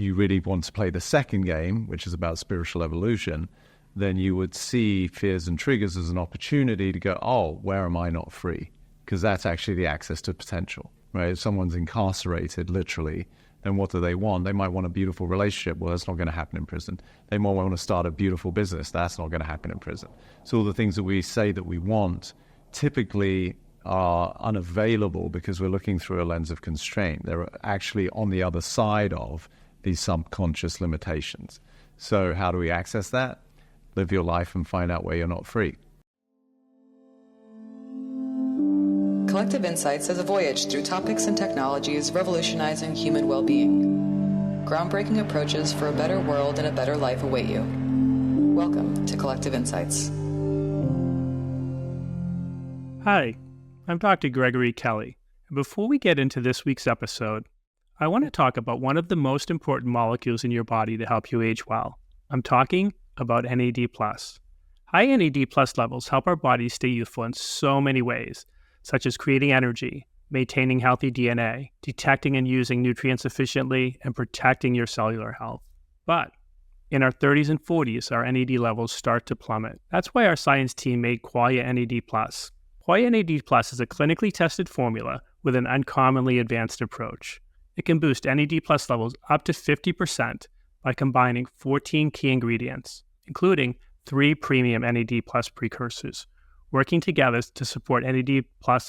you really want to play the second game, which is about spiritual evolution, then you would see fears and triggers as an opportunity to go, oh, where am I not free? Because that's actually the access to potential, right? If someone's incarcerated, literally, then what do they want? They might want a beautiful relationship. Well, that's not going to happen in prison. They might want to start a beautiful business. That's not going to happen in prison. So all the things that we say that we want typically are unavailable because we're looking through a lens of constraint. They're actually on the other side of these subconscious limitations. So how do we access that? Live your life and find out where you're not free. Collective Insights is a voyage through topics and technologies revolutionizing human well-being. Groundbreaking approaches for a better world and a better life await you. Welcome to Collective Insights. Hi, I'm Dr. Gregory Kelly. And before we get into this week's episode, I want to talk about one of the most important molecules in your body to help you age well. I'm talking about NAD+. High NAD+ levels help our bodies stay youthful in so many ways, such as creating energy, maintaining healthy DNA, detecting and using nutrients efficiently, and protecting your cellular health. But in our 30s and 40s, our NAD levels start to plummet. That's why our science team made Qualia NAD+. Qualia NAD+ is a clinically tested formula with an uncommonly advanced approach. It can boost NAD+ levels up to 50% by combining 14 key ingredients, including 3 premium NAD+ precursors, working together to support NAD+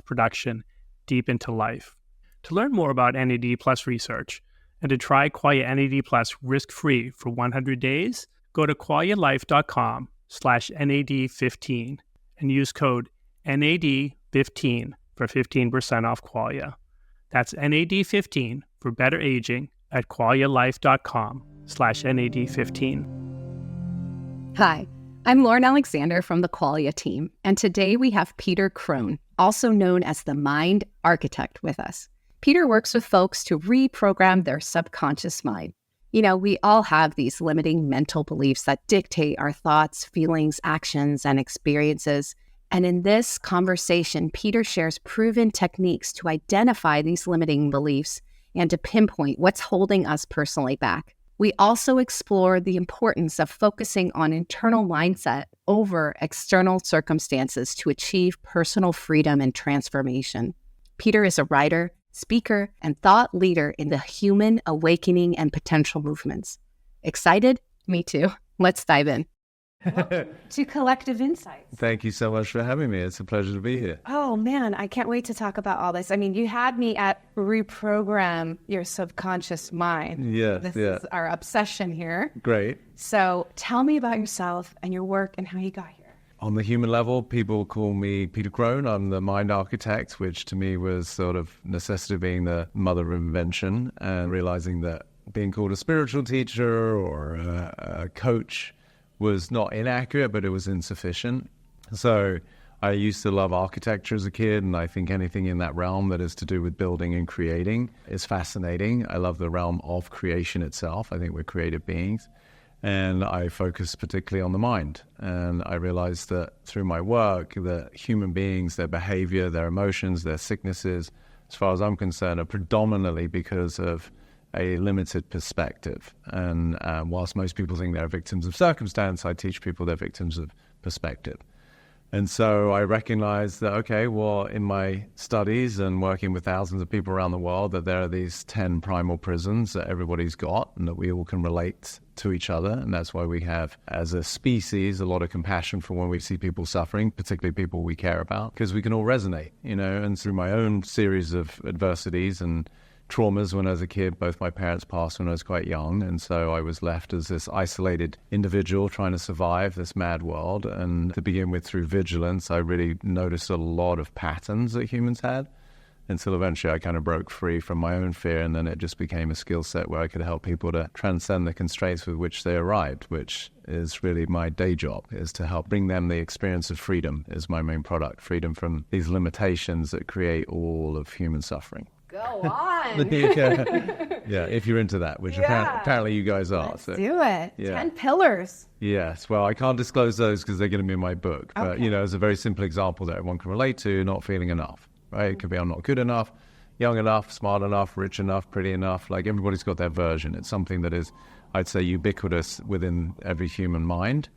production deep into life. To learn more about NAD+ research and to try Qualia NAD+ risk-free for 100 days, go to qualialife.com/NAD15 and use code NAD15 for 15% off Qualia. That's NAD15 for better aging at qualialife.com/NAD15. Hi, I'm Lauren Alexander from the Qualia team, and today we have Peter Crone, also known as the Mind Architect, with us. Peter works with folks to reprogram their subconscious mind. You know, we all have these limiting mental beliefs that dictate our thoughts, feelings, actions, and experiences. And in this conversation, Peter shares proven techniques to identify these limiting beliefs and to pinpoint what's holding us personally back. We also explore the importance of focusing on internal mindset over external circumstances to achieve personal freedom and transformation. Peter is a writer, speaker, and thought leader in the human awakening and potential movements. Excited? Me too. Let's dive in. To Collective Insights. Thank you so much for having me. It's a pleasure to be here. Oh man, I can't wait to talk about all this. I mean, you had me at reprogram your subconscious mind. This is our obsession here. Great. So tell me about yourself and your work and how you got here. On the human level, people call me Peter Crone. I'm the mind architect, which to me was sort of necessity being the mother of invention, and realizing that being called a spiritual teacher or a coach was not inaccurate, but it was insufficient. So I used to love architecture as a kid, and I think anything in that realm that is to do with building and creating is fascinating. I love the realm of creation itself. I think we're creative beings. And I focus particularly on the mind. And I realized that through my work, that human beings, their behavior, their emotions, their sicknesses, as far as I'm concerned, are predominantly because of a limited perspective. And whilst most people think they're victims of circumstance, I teach people they're victims of perspective. And so I recognize that, okay, well, in my studies and working with thousands of people around the world, that there are these 10 primal prisons that everybody's got and that we all can relate to each other. And that's why we have, as a species, a lot of compassion for when we see people suffering, particularly people we care about, because we can all resonate, you know. And through my own series of adversities and traumas when I was a kid, both my parents passed when I was quite young, and so I was left as this isolated individual trying to survive this mad world. And to begin with, through vigilance, I really noticed a lot of patterns that humans had, until eventually I kind of broke free from my own fear, and then it just became a skill set where I could help people to transcend the constraints with which they arrived, which is really my day job, is to help bring them the experience of freedom is my main product, freedom from these limitations that create all of human suffering. Go on. Yeah, if you're into that, which apparently you guys are. Let's do it. Yeah. 10 pillars. Yes. Well, I can't disclose those because they're going to be in my book. But, you know, it's a very simple example that everyone can relate to, not feeling enough, right? It could be I'm not good enough. young enough, smart enough, rich enough, pretty enough. Like everybody's got their version. It's something that is, I'd say, ubiquitous within every human mind.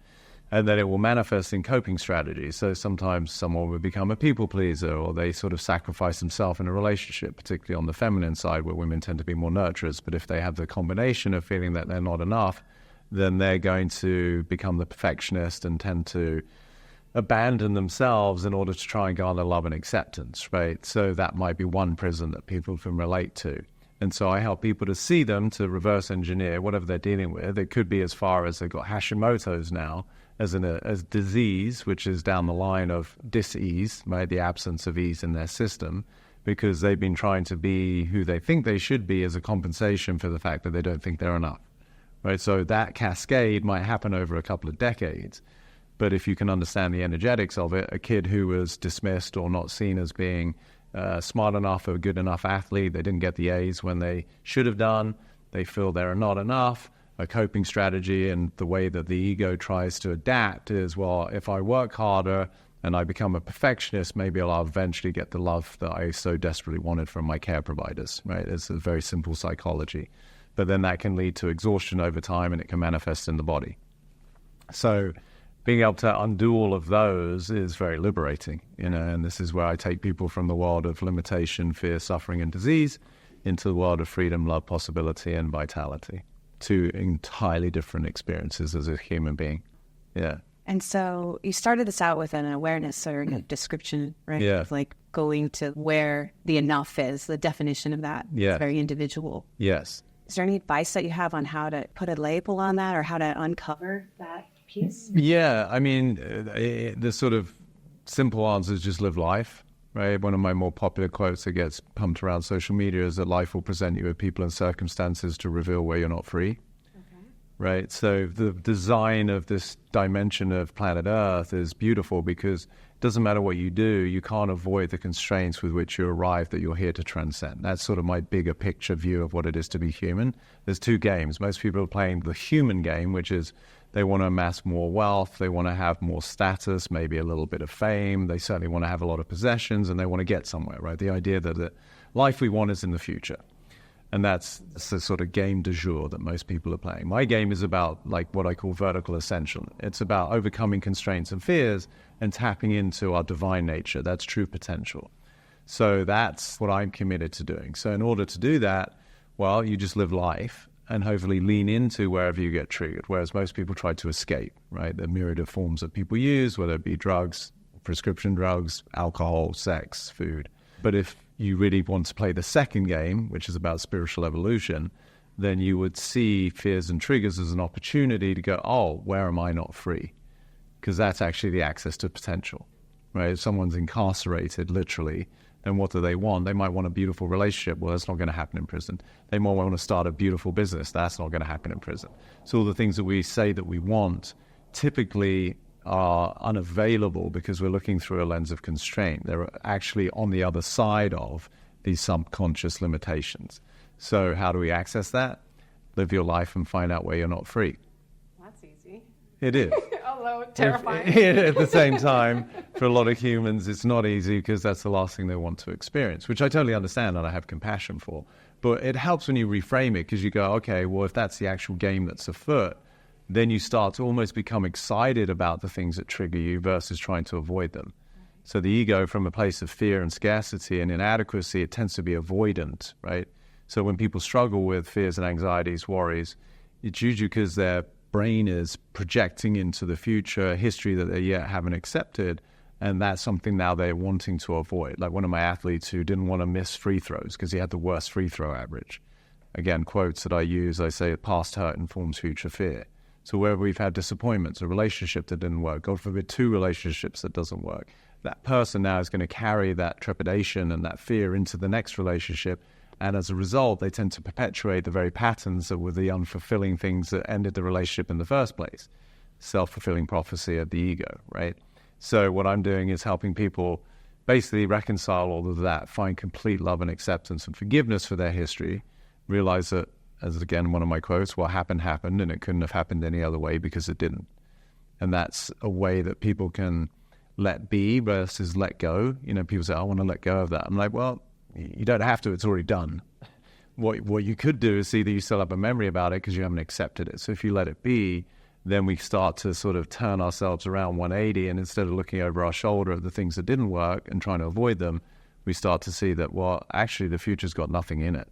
And then it will manifest in coping strategies. So sometimes someone will become a people pleaser, or they sort of sacrifice themselves in a relationship, particularly on the feminine side where women tend to be more nurturers. But if they have the combination of feeling that they're not enough, then they're going to become the perfectionist and tend to abandon themselves in order to try and garner love and acceptance, right? So that might be one prison that people can relate to. And so I help people to see them, to reverse engineer whatever they're dealing with. It could be as far as they've got Hashimoto's now, as disease, which is down the line of dis-ease, right? The absence of ease in their system, because they've been trying to be who they think they should be as a compensation for the fact that they don't think they're enough, right? So that cascade might happen over a couple of decades. But if you can understand the energetics of it, a kid who was dismissed or not seen as being smart enough or good enough athlete, they didn't get the A's when they should have done, they feel they're not enough. A coping strategy and the way that the ego tries to adapt is, well, if I work harder and I become a perfectionist, maybe I'll eventually get the love that I so desperately wanted from my care providers, right? It's a very simple psychology. But then that can lead to exhaustion over time, and it can manifest in the body. So being able to undo all of those is very liberating, and this is where I take people from the world of limitation, fear, suffering, and disease into the world of freedom, love, possibility, and vitality. Two entirely different experiences as a human being. Yeah. And so you started this out with an awareness or a description, right? Yeah. Of like going to where the enough is, the definition of that. Yeah. It's very individual. Yes. Is there any advice that you have on how to put a label on that or how to uncover that piece? Yeah. I mean, the sort of simple answer is just live life. Right. One of my more popular quotes that gets pumped around social media is that life will present you with people and circumstances to reveal where you're not free. Okay. Right. So the design of this dimension of planet Earth is beautiful because it doesn't matter what you do, you can't avoid the constraints with which you arrive that you're here to transcend. That's sort of my bigger picture view of what it is to be human. There's two games. Most people are playing the human game, which is they want to amass more wealth, they want to have more status, maybe a little bit of fame, they certainly want to have a lot of possessions, and they want to get somewhere, right? The idea that the life we want is in the future. And that's the sort of game du jour that most people are playing. My game is about like what I call vertical ascension. It's about overcoming constraints and fears and tapping into our divine nature. That's true potential. So that's what I'm committed to doing. So in order to do that, well, you just live life and hopefully lean into wherever you get triggered, whereas most people try to escape, right? The myriad of forms that people use, whether it be drugs, prescription drugs, alcohol, sex, food. But if you really want to play the second game, which is about spiritual evolution, then you would see fears and triggers as an opportunity to go, oh, where am I not free? Because that's actually the access to potential, right? If someone's incarcerated, literally, then what do they want? They might want a beautiful relationship. Well, that's not going to happen in prison. They might want to start a beautiful business. That's not going to happen in prison. So all the things that we say that we want typically are unavailable because we're looking through a lens of constraint. They're actually on the other side of these subconscious limitations. So how do we access that? Live your life and find out where you're not free. That's easy. It is. Although terrifying. At the same time, for a lot of humans, it's not easy because that's the last thing they want to experience, which I totally understand and I have compassion for. But it helps when you reframe it because you go, okay, well, if that's the actual game that's afoot, then you start to almost become excited about the things that trigger you versus trying to avoid them. So the ego, from a place of fear and scarcity and inadequacy, it tends to be avoidant, right? So when people struggle with fears and anxieties, worries, it's usually because their brain is projecting into the future a history that they yet haven't accepted, and that's something now they're wanting to avoid. Like one of my athletes who didn't want to miss free throws because he had the worst free throw average. Again, quotes that I use, I say, past hurt informs future fear. So wherever we've had disappointments, a relationship that didn't work, God forbid, 2 relationships that doesn't work, that person now is going to carry that trepidation and that fear into the next relationship. And as a result, they tend to perpetuate the very patterns that were the unfulfilling things that ended the relationship in the first place. Self-fulfilling prophecy of the ego, right? So what I'm doing is helping people basically reconcile all of that, find complete love and acceptance and forgiveness for their history, realize that, as again, one of my quotes, what happened, happened, and it couldn't have happened any other way because it didn't. And that's a way that people can let be versus let go. You know, people say, I want to let go of that. I'm like, well, you don't have to, it's already done. What you could do is see that you still have a memory about it because you haven't accepted it. So if you let it be, then we start to sort of turn ourselves around 180, and instead of looking over our shoulder at the things that didn't work and trying to avoid them, we start to see that, well, actually the future's got nothing in it.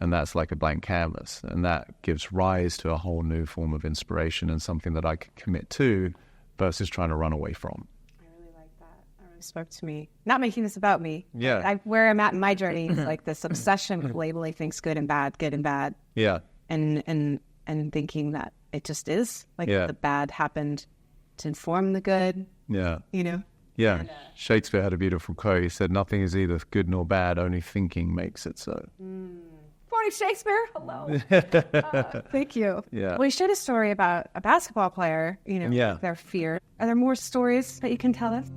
And that's like a blank canvas. And that gives rise to a whole new form of inspiration and something that I can commit to versus trying to run away from. I really like that. That really spoke to me. Not making this about me. Yeah. Where I'm at in my journey is like this obsession with labeling things good and bad. Yeah. And thinking that it just is. Like the bad happened to inform the good. Yeah. You know? Yeah. And, Shakespeare had a beautiful quote. He said, nothing is either good nor bad, only thinking makes it so. Morning, Shakespeare. Hello. Thank you. Yeah. Well, you shared a story about a basketball player, their fear. Are there more stories that you can tell us?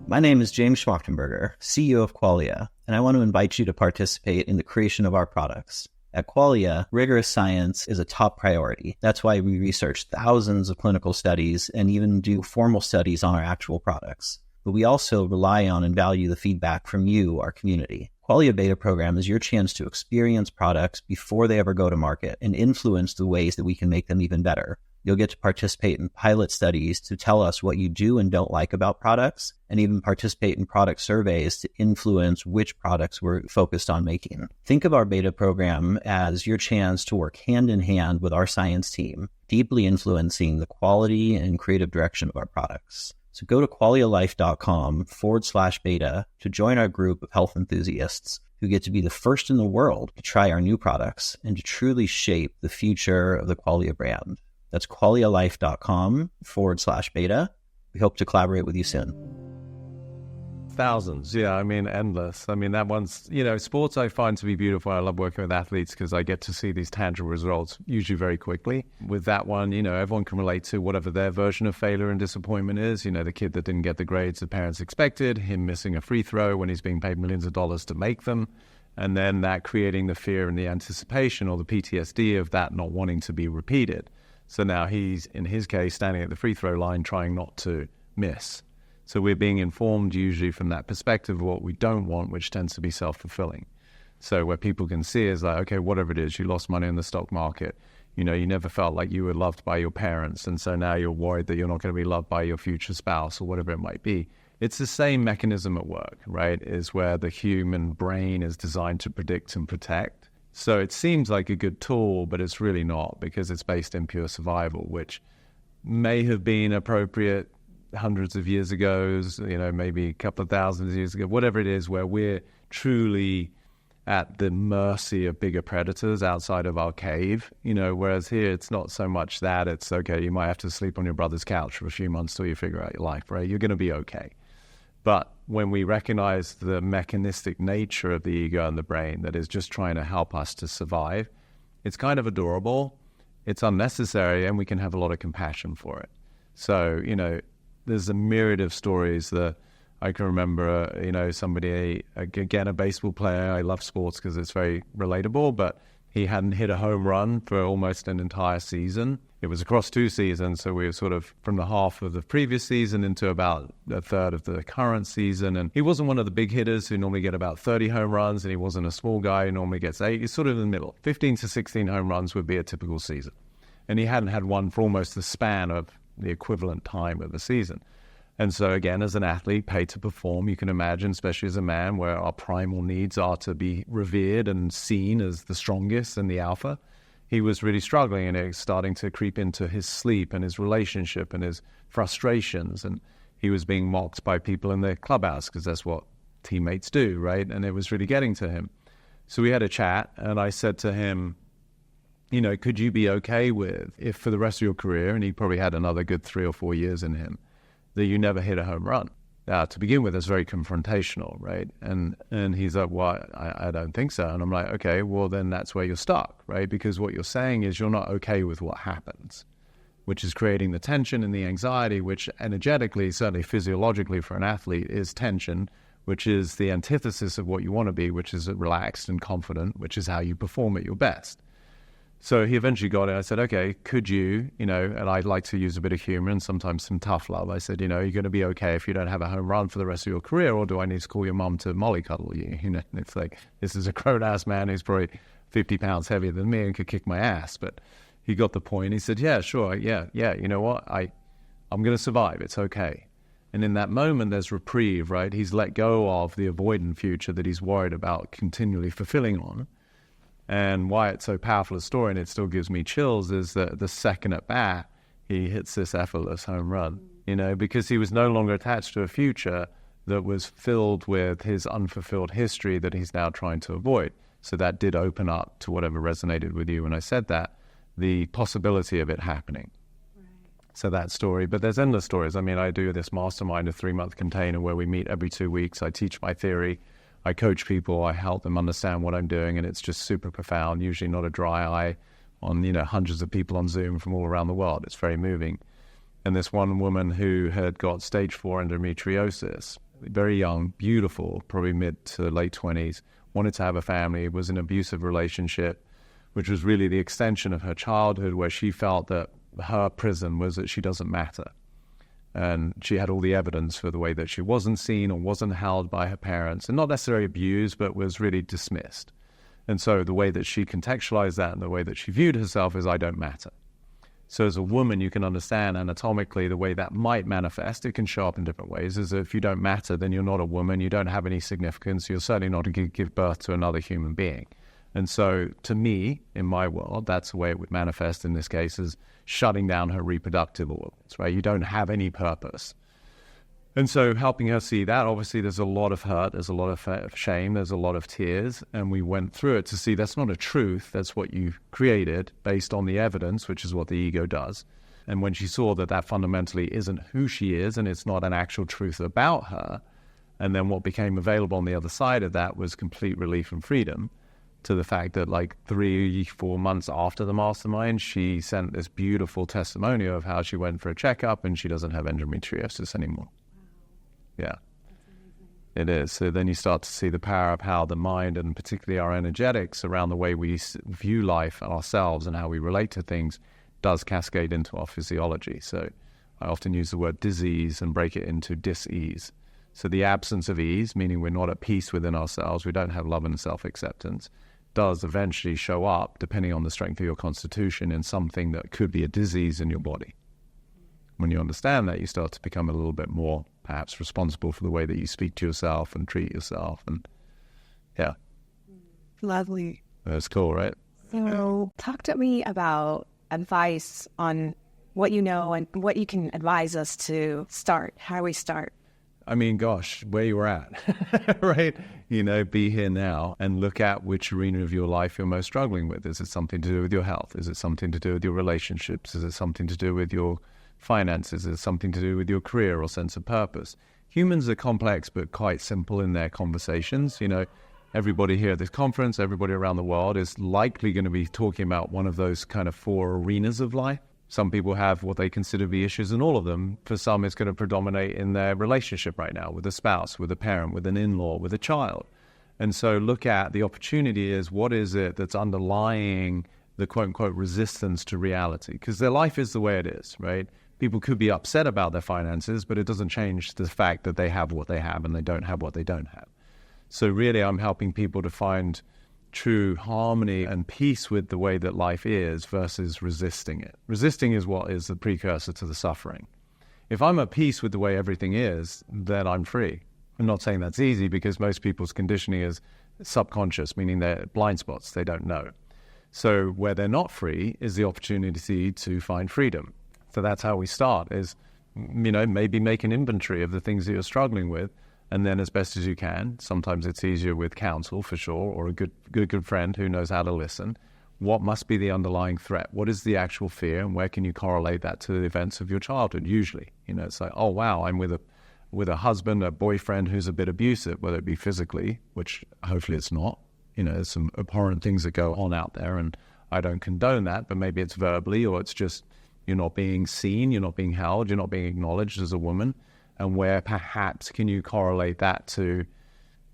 My name is James Schmachtenberger, CEO of Qualia, and I want to invite you to participate in the creation of our products. At Qualia, rigorous science is a top priority. That's why we research thousands of clinical studies and even do formal studies on our actual products. But we also rely on and value the feedback from you, our community. Qualia Beta Program is your chance to experience products before they ever go to market and influence the ways that we can make them even better. You'll get to participate in pilot studies to tell us what you do and don't like about products, and even participate in product surveys to influence which products we're focused on making. Think of our beta program as your chance to work hand in hand with our science team, deeply influencing the quality and creative direction of our products. So go to qualialife.com/beta to join our group of health enthusiasts who get to be the first in the world to try our new products and to truly shape the future of the Qualia brand. That's qualialife.com/beta. We hope to collaborate with you soon. Thousands. Yeah. I mean, endless. I mean, that one's, sports I find to be beautiful. I love working with athletes because I get to see these tangible results, usually very quickly. With that one, everyone can relate to whatever their version of failure and disappointment is. The kid that didn't get the grades the parents expected, him missing a free throw when he's being paid millions of dollars to make them. And then that creating the fear and the anticipation or the PTSD of that not wanting to be repeated. So now he's, in his case, standing at the free throw line trying not to miss. So we're being informed usually from that perspective of what we don't want, which tends to be self-fulfilling. So where people can see is like, okay, whatever it is, you lost money in the stock market. You never felt like you were loved by your parents. And so now you're worried that you're not going to be loved by your future spouse or whatever it might be. It's the same mechanism at work, right? Is where the human brain is designed to predict and protect. So it seems like a good tool, but it's really not, because it's based in pure survival, which may have been appropriate hundreds of years ago, maybe a couple of thousands of years ago, whatever it is, where we're truly at the mercy of bigger predators outside of our cave, whereas here it's not so much that. It's, okay, you might have to sleep on your brother's couch for a few months till you figure out your life, right? You're going to be okay. But when we recognize the mechanistic nature of the ego and the brain that is just trying to help us to survive, it's kind of adorable, it's unnecessary, and we can have a lot of compassion for it. So, there's a myriad of stories that I can remember, somebody, again, a baseball player. I love sports because it's very relatable, but he hadn't hit a home run for almost an entire season. It was across 2 seasons, so we were sort of from the half of the previous season into about a third of the current season. And he wasn't one of the big hitters who normally get about 30 home runs, and he wasn't a small guy who normally gets 8. He's sort of in the middle. 15 to 16 home runs would be a typical season. And he hadn't had one for almost the span of the equivalent time of a season. And so again, as an athlete, paid to perform, you can imagine, especially as a man, where our primal needs are to be revered and seen as the strongest and the alpha. He was really struggling, and it was starting to creep into his sleep and his relationship and his frustrations. And he was being mocked by people in the clubhouse because that's what teammates do, right? And it was really getting to him. So we had a chat, and I said to him, could you be okay with if for the rest of your career, and he probably had another good 3 or 4 years in him, that you never hit a home run? To begin with, it's very confrontational, right? And he's like, well, I don't think so. And I'm like, okay, well, then that's where you're stuck, right? Because what you're saying is you're not okay with what happens, which is creating the tension and the anxiety, which energetically, certainly physiologically for an athlete, is tension, which is the antithesis of what you want to be, which is relaxed and confident, which is how you perform at your best. So he eventually got it. I said, okay, could you, and I'd like to use a bit of humor and sometimes some tough love. I said, you're going to be okay if you don't have a home run for the rest of your career, or do I need to call your mom to mollycoddle you? And it's like, this is a grown-ass man who's probably 50 pounds heavier than me and could kick my ass. But he got the point. He said, yeah, sure. Yeah. You know what? I'm going to survive. It's okay. And in that moment, there's reprieve, right? He's let go of the avoidant future that he's worried about continually fulfilling on. And why it's so powerful a story, and it still gives me chills, is that the second at bat, he hits this effortless home run, because he was no longer attached to a future that was filled with his unfulfilled history that he's now trying to avoid. So that did open up to whatever resonated with you when I said that, the possibility of it happening. Right. So that story, but there's endless stories. I mean, I do this mastermind, a 3-month container where we meet every 2 weeks. I teach my theory. I coach people, I help them understand what I'm doing, and it's just super profound, usually not a dry eye on, hundreds of people on Zoom from all around the world. It's very moving. And this one woman who had got stage 4 endometriosis, very young, beautiful, probably mid to late 20s, wanted to have a family, was in an abusive relationship, which was really the extension of her childhood, where she felt that her prison was that she doesn't matter. And she had all the evidence for the way that she wasn't seen or wasn't held by her parents, and not necessarily abused, but was really dismissed. And so the way that she contextualized that and the way that she viewed herself is, I don't matter. So as a woman, you can understand anatomically the way that might manifest. It can show up in different ways. Is if you don't matter, then you're not a woman, you don't have any significance, you're certainly not going to give birth to another human being. And so to me, in my world, that's the way it would manifest in this case, is shutting down her reproductive organs, right? You don't have any purpose. And so helping her see that, obviously there's a lot of hurt, there's a lot of shame, there's a lot of tears, and we went through it to see that's not a truth, that's what you created based on the evidence, which is what the ego does. And when she saw that that fundamentally isn't who she is and it's not an actual truth about her, and then what became available on the other side of that was complete relief and freedom, to the fact that 3-4 months after the mastermind, she sent this beautiful testimonial of how she went for a checkup and she doesn't have endometriosis anymore. Yeah, it is. So then you start to see the power of how the mind, and particularly our energetics around the way we view life and ourselves and how we relate to things, does cascade into our physiology. So I often use the word disease and break it into dis-ease. So the absence of ease, meaning we're not at peace within ourselves, we don't have love and self-acceptance, does eventually show up, depending on the strength of your constitution, in something that could be a disease in your body. When you understand that, you start to become a little bit more, perhaps, responsible for the way that you speak to yourself and treat yourself. And yeah. Lovely. That's cool, right? So talk to me about advice on what you know and what you can advise us to start, how we start. I mean, gosh, where you were at, right? Be here now and look at which arena of your life you're most struggling with. Is it something to do with your health? Is it something to do with your relationships? Is it something to do with your finances? Is it something to do with your career or sense of purpose? Humans are complex but quite simple in their conversations. Everybody here at this conference, everybody around the world is likely going to be talking about one of those kind of 4 arenas of life. Some people have what they consider to be issues in all of them. For some, it's going to predominate in their relationship right now, with a spouse, with a parent, with an in-law, with a child. And so look at the opportunity is, what is it that's underlying the quote-unquote resistance to reality? Because their life is the way it is, right? People could be upset about their finances, but it doesn't change the fact that they have what they have and they don't have what they don't have. So really, I'm helping people to find true harmony and peace with the way that life is versus resisting it. Resisting is what is the precursor to the suffering. If I'm at peace with the way everything is, then I'm free. I'm not saying that's easy, because most people's conditioning is subconscious, meaning they're blind spots, they don't know. So where they're not free is the opportunity to find freedom. So that's how we start, is, maybe make an inventory of the things that you're struggling with. And then as best as you can, sometimes it's easier with counsel for sure, or a good friend who knows how to listen. What must be the underlying threat? What is the actual fear, and where can you correlate that to the events of your childhood? Usually, it's like, oh wow, I'm with a husband, a boyfriend who's a bit abusive, whether it be physically, which hopefully it's not. There's some abhorrent things that go on out there, and I don't condone that, but maybe it's verbally, or it's just you're not being seen, you're not being held, you're not being acknowledged as a woman. And where perhaps can you correlate that to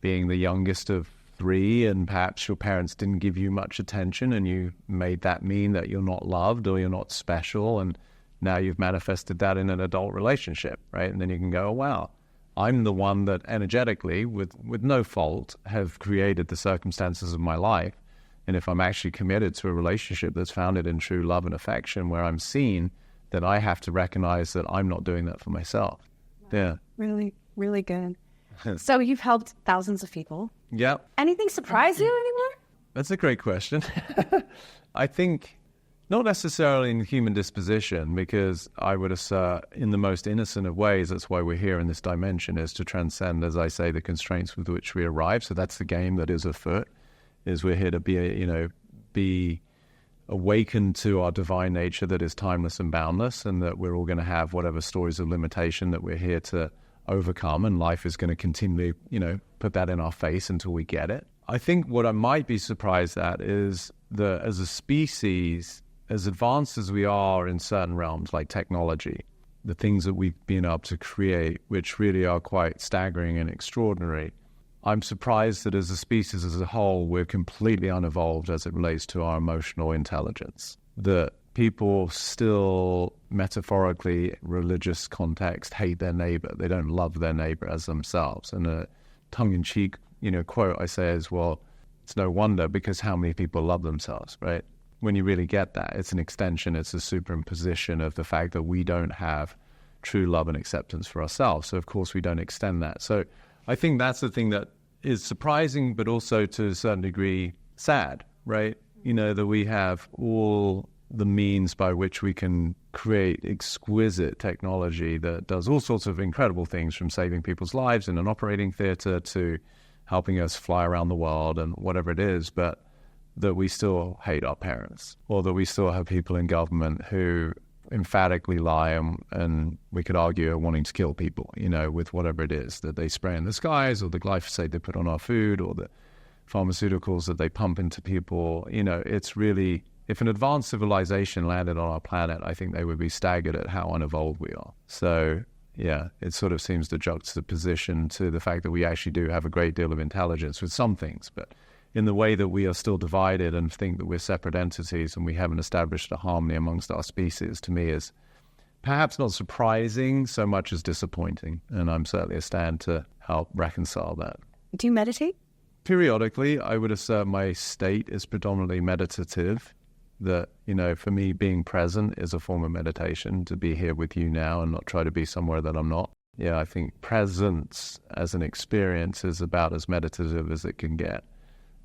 being the youngest of 3 and perhaps your parents didn't give you much attention and you made that mean that you're not loved or you're not special, and now you've manifested that in an adult relationship, right? And then you can go, oh, wow, I'm the one that energetically, with no fault, have created the circumstances of my life. And if I'm actually committed to a relationship that's founded in true love and affection where I'm seen, then I have to recognize that I'm not doing that for myself. Yeah. Really, really good. So you've helped thousands of people. Yeah. Anything surprise you anymore? That's a great question. I think not necessarily in human disposition, because I would assert in the most innocent of ways, that's why we're here in this dimension, is to transcend, as I say, the constraints with which we arrive. So that's the game that is afoot, is we're here to be awakened to our divine nature that is timeless and boundless, and that we're all going to have whatever stories of limitation that we're here to overcome, and life is going to continually, put that in our face until we get it. I think what I might be surprised at is that as a species, as advanced as we are in certain realms like technology, the things that we've been able to create, which really are quite staggering and extraordinary, I'm surprised that as a species as a whole, we're completely unevolved as it relates to our emotional intelligence. That people still, metaphorically, religious context, hate their neighbor. They don't love their neighbor as themselves. And a tongue-in-cheek, quote I say is, well, it's no wonder, because how many people love themselves, right? When you really get that, it's an extension, it's a superimposition of the fact that we don't have true love and acceptance for ourselves. So, of course, we don't extend that. So I think that's the thing that is surprising, but also to a certain degree sad, right? That we have all the means by which we can create exquisite technology that does all sorts of incredible things, from saving people's lives in an operating theater to helping us fly around the world and whatever it is, but that we still hate our parents, or that we still have people in government who emphatically lie and we could argue are wanting to kill people, with whatever it is that they spray in the skies, or the glyphosate they put on our food, or the pharmaceuticals that they pump into people. It's really, if an advanced civilization landed on our planet, I think they would be staggered at how unevolved we are. So, yeah, it sort of seems the juxtaposition to the fact that we actually do have a great deal of intelligence with some things, but in the way that we are still divided and think that we're separate entities and we haven't established a harmony amongst our species, to me is perhaps not surprising so much as disappointing. And I'm certainly a stand to help reconcile that. Do you meditate? Periodically, I would assert my state is predominantly meditative. That, for me, being present is a form of meditation, to be here with you now and not try to be somewhere that I'm not. Yeah, I think presence as an experience is about as meditative as it can get.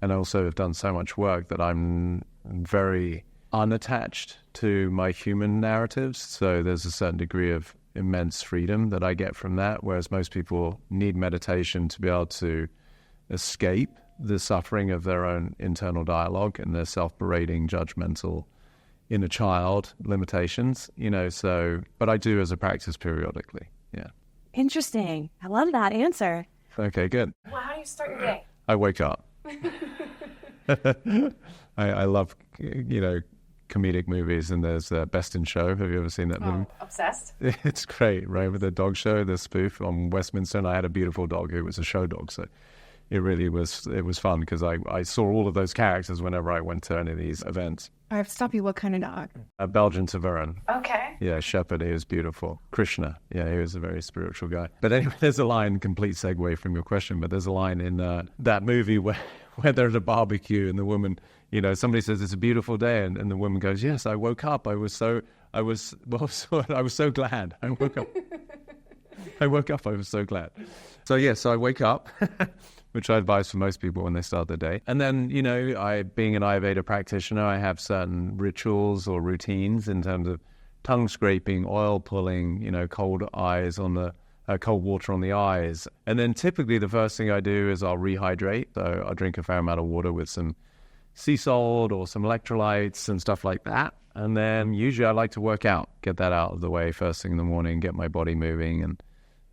And I also have done so much work that I'm very unattached to my human narratives. So there's a certain degree of immense freedom that I get from that, whereas most people need meditation to be able to escape the suffering of their own internal dialogue and their self-berating, judgmental inner child limitations, but I do as a practice periodically. Yeah. Interesting. I love that answer. Okay, good. Well, how do you start your day? I wake up. I love, comedic movies, and there's Best in Show. Have you ever seen that movie? Obsessed. It's great, right? With the dog show, the spoof on Westminster, and I had a beautiful dog who was a show dog, so it was fun because I saw all of those characters whenever I went to any of these events. I have to stop you. What kind of dog? A Belgian Tavern. Okay. Yeah, shepherd. He was beautiful. Krishna. Yeah, he was a very spiritual guy. But anyway, there's a line, complete segue from your question, but there's a line in that movie where they're at a barbecue and the woman, somebody says it's a beautiful day, and the woman goes, yes, I woke up. I was so glad. I woke up. I was so glad. So I wake up, which I advise for most people when they start their day. And then, being an Ayurveda practitioner, I have certain rituals or routines in terms of tongue scraping, oil pulling, cold eyes on the cold water on the eyes. And then typically the first thing I do is I'll rehydrate. So I'll drink a fair amount of water with some sea salt or some electrolytes and stuff like that. And then usually I like to work out, get that out of the way first thing in the morning, get my body moving. And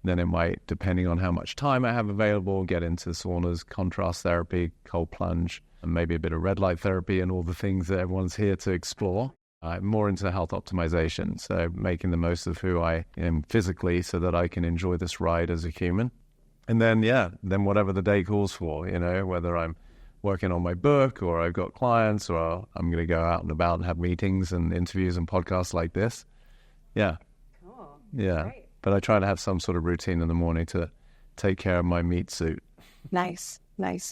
then it might, depending on how much time I have available, get into saunas, contrast therapy, cold plunge, and maybe a bit of red light therapy and all the things that everyone's here to explore. I'm more into health optimization, so making the most of who I am physically so that I can enjoy this ride as a human. And then, then whatever the day calls for, whether I'm working on my book, or I've got clients, or I'm going to go out and about and have meetings and interviews and podcasts like this. Yeah. Cool. Yeah. Great. But I try to have some sort of routine in the morning to take care of my meat suit. Nice.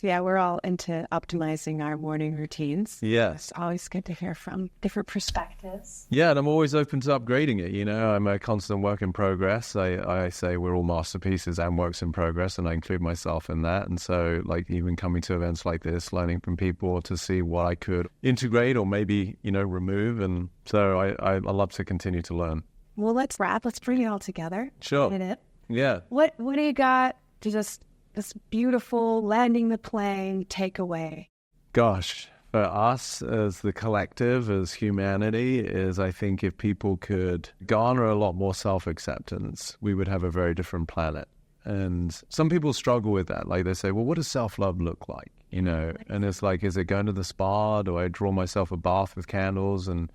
Yeah, we're all into optimizing our morning routines. Yes. It's always good to hear from different perspectives. Yeah, and I'm always open to upgrading it. I'm a constant work in progress. I say we're all masterpieces and works in progress, and I include myself in that. And so, like, even coming to events like this, learning from people to see what I could integrate or maybe, remove. And so I love to continue to learn. Well, let's wrap. Let's bring it all together. Sure. Yeah. What do you got to just this beautiful landing the plane takeaway? Gosh, for us as the collective, as humanity, is I think if people could garner a lot more self-acceptance, we would have a very different planet. And some people struggle with that. Like they say, well, what does self-love look like? And it's like, is it going to the spa? Do I draw myself a bath with candles and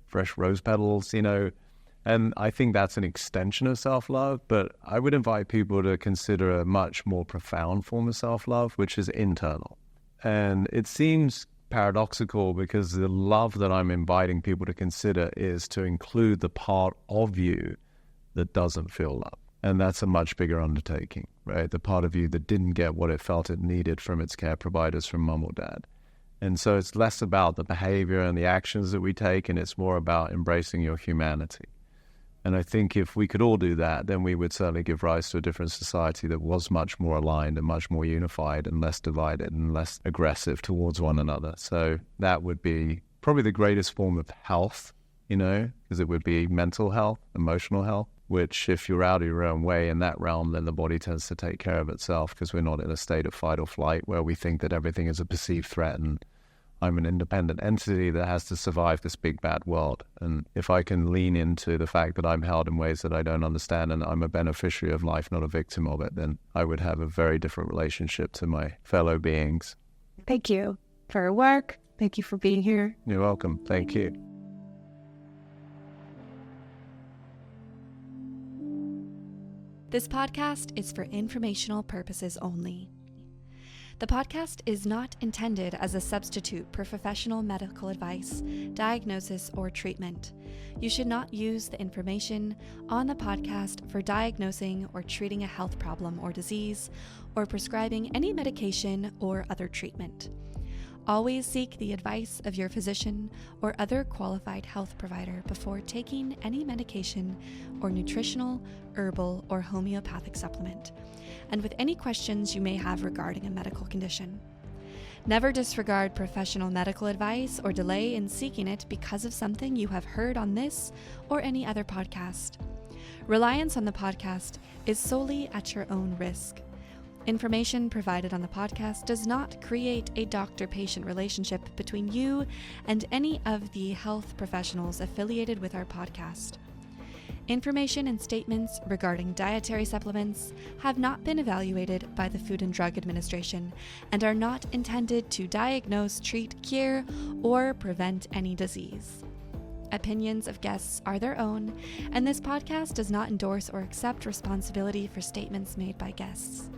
fresh rose petals? And I think that's an extension of self-love, but I would invite people to consider a much more profound form of self-love, which is internal. And it seems paradoxical because the love that I'm inviting people to consider is to include the part of you that doesn't feel love. And that's a much bigger undertaking, right? The part of you that didn't get what it felt it needed from its care providers, from mom or dad. And so it's less about the behavior and the actions that we take, and it's more about embracing your humanity. And I think if we could all do that, then we would certainly give rise to a different society that was much more aligned and much more unified and less divided and less aggressive towards one another. So that would be probably the greatest form of health, because it would be mental health, emotional health, which if you're out of your own way in that realm, then the body tends to take care of itself because we're not in a state of fight or flight where we think that everything is a perceived threat and I'm an independent entity that has to survive this big bad world. And if I can lean into the fact that I'm held in ways that I don't understand and I'm a beneficiary of life, not a victim of it, then I would have a very different relationship to my fellow beings. Thank you for your work. Thank you for being here. You're welcome. Thank you. This podcast is for informational purposes only. The podcast is not intended as a substitute for professional medical advice, diagnosis, or treatment. You should not use the information on the podcast for diagnosing or treating a health problem or disease, or prescribing any medication or other treatment. Always seek the advice of your physician or other qualified health provider before taking any medication or nutritional, herbal, or homeopathic supplement, and with any questions you may have regarding a medical condition. Never disregard professional medical advice or delay in seeking it because of something you have heard on this or any other podcast. Reliance on the podcast is solely at your own risk. Information provided on the podcast does not create a doctor-patient relationship between you and any of the health professionals affiliated with our podcast. Information and statements regarding dietary supplements have not been evaluated by the Food and Drug Administration and are not intended to diagnose, treat, cure, or prevent any disease. Opinions of guests are their own, and this podcast does not endorse or accept responsibility for statements made by guests.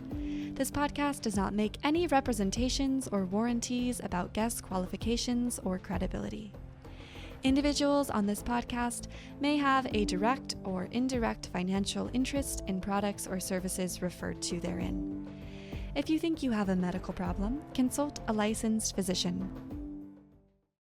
This podcast does not make any representations or warranties about guest qualifications or credibility. Individuals on this podcast may have a direct or indirect financial interest in products or services referred to therein. If you think you have a medical problem, consult a licensed physician.